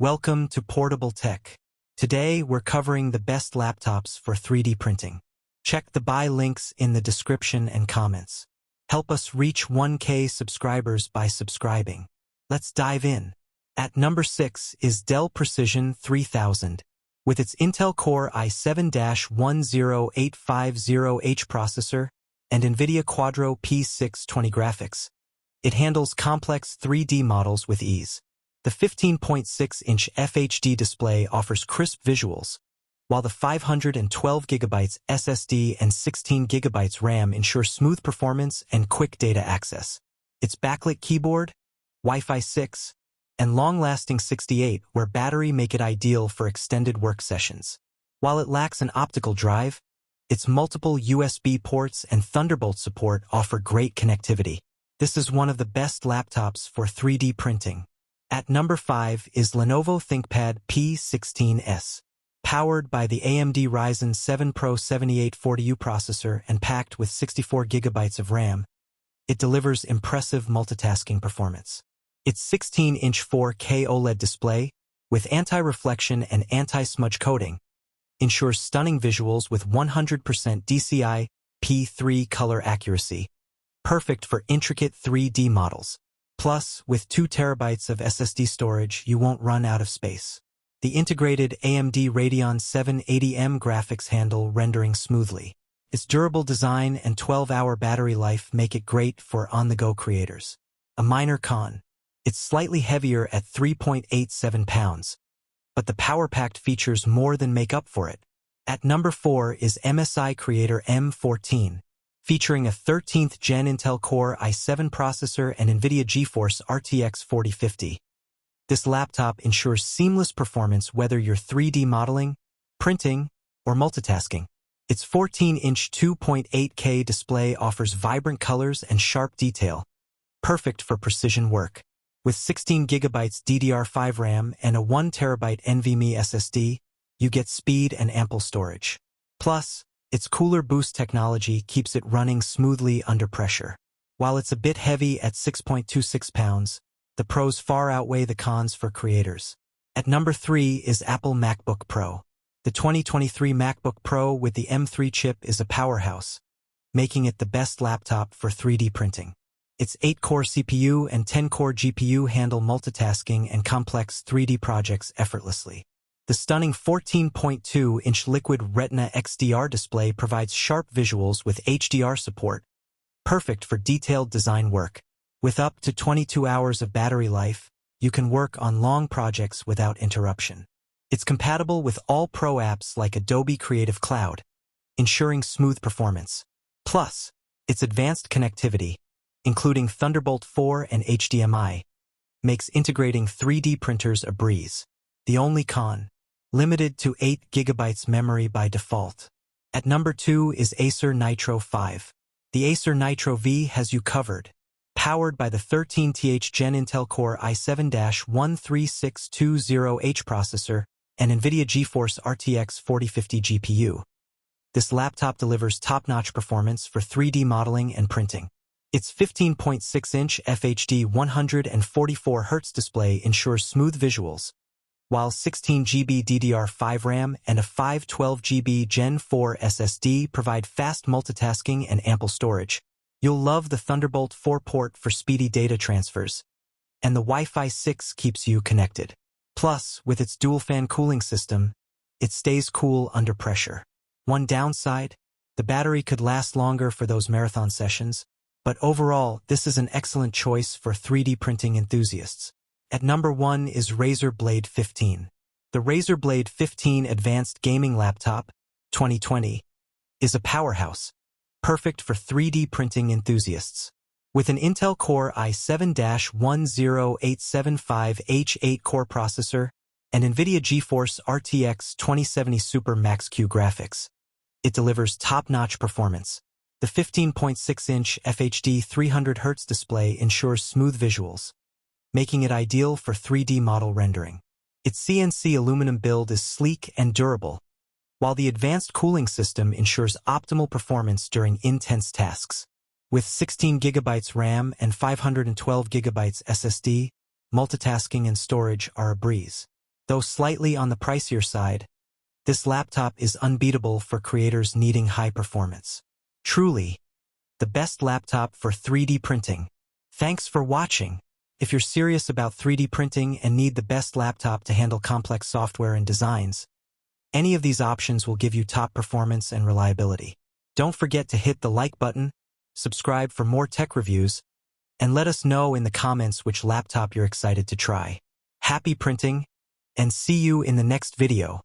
Welcome to Portable Tech. Today, we're covering the best laptops for 3D printing. Check the buy links in the description and comments. Help us reach 1K subscribers by subscribing. Let's dive in. At number 6 is Dell Precision 3000. With its Intel Core i7-10850H processor and NVIDIA Quadro P620 graphics, it handles complex 3D models with ease. The 15.6-inch FHD display offers crisp visuals, while the 512GB SSD and 16GB RAM ensure smooth performance and quick data access. Its backlit keyboard, Wi-Fi 6, and long-lasting 68-watt battery make it ideal for extended work sessions. While it lacks an optical drive, its multiple USB ports and Thunderbolt support offer great connectivity. This is one of the best laptops for 3D printing. At number 5 is Lenovo ThinkPad P16s. Powered by the AMD Ryzen 7 Pro 7840U processor and packed with 64GB of RAM, it delivers impressive multitasking performance. Its 16-inch 4K OLED display, with anti-reflection and anti-smudge coating, ensures stunning visuals with 100% DCI P3 color accuracy, perfect for intricate 3D models. Plus, with 2TB of SSD storage, you won't run out of space. The integrated AMD Radeon 780M graphics handle rendering smoothly. Its durable design and 12-hour battery life make it great for on-the-go creators. A minor con: it's slightly heavier at 3.87 pounds, but the power-packed features more than make up for it. At number 4 is MSI Creator M14. Featuring a 13th Gen Intel Core i7 processor and NVIDIA GeForce RTX 4050. This laptop ensures seamless performance whether you're 3D modeling, printing, or multitasking. Its 14-inch 2.8K display offers vibrant colors and sharp detail, perfect for precision work. With 16GB DDR5 RAM and a 1TB NVMe SSD, you get speed and ample storage. Plus, its Cooler Boost technology keeps it running smoothly under pressure. While it's a bit heavy at 6.26 pounds, the pros far outweigh the cons for creators. At number 3 is Apple MacBook Pro. The 2023 MacBook Pro with the M3 chip is a powerhouse, making it the best laptop for 3D printing. Its 8-core CPU and 10-core GPU handle multitasking and complex 3D projects effortlessly. The stunning 14.2-inch Liquid Retina XDR display provides sharp visuals with HDR support, perfect for detailed design work. With up to 22 hours of battery life, you can work on long projects without interruption. It's compatible with all pro apps like Adobe Creative Cloud, ensuring smooth performance. Plus, its advanced connectivity, including Thunderbolt 4 and HDMI, makes integrating 3D printers a breeze. The only con: limited to 8GB memory by default. At number 2 is Acer Nitro 5. The Acer Nitro V has you covered. Powered by the 13th Gen Intel Core i7-13620H processor and NVIDIA GeForce RTX 4050 GPU. This laptop delivers top-notch performance for 3D modeling and printing. Its 15.6-inch FHD 144Hz display ensures smooth visuals, while 16GB DDR5 RAM and a 512GB Gen 4 SSD provide fast multitasking and ample storage. You'll love the Thunderbolt 4 port for speedy data transfers, and the Wi-Fi 6 keeps you connected. Plus, with its dual-fan cooling system, it stays cool under pressure. One downside: the battery could last longer for those marathon sessions, but overall, this is an excellent choice for 3D printing enthusiasts. At number 1 is Razer Blade 15. The Razer Blade 15 Advanced Gaming Laptop 2020 is a powerhouse, perfect for 3D printing enthusiasts. With an Intel Core i7-10875H 8-core processor and NVIDIA GeForce RTX 2070 Super Max-Q graphics, it delivers top-notch performance. The 15.6-inch FHD 300Hz display ensures smooth visuals, making it ideal for 3D model rendering. Its CNC aluminum build is sleek and durable, while the advanced cooling system ensures optimal performance during intense tasks. With 16GB RAM and 512GB SSD, multitasking and storage are a breeze. Though slightly on the pricier side, this laptop is unbeatable for creators needing high performance. Truly, the best laptop for 3D printing. Thanks for watching. If you're serious about 3D printing and need the best laptop to handle complex software and designs, any of these options will give you top performance and reliability. Don't forget to hit the like button, subscribe for more tech reviews, and let us know in the comments which laptop you're excited to try. Happy printing, and see you in the next video.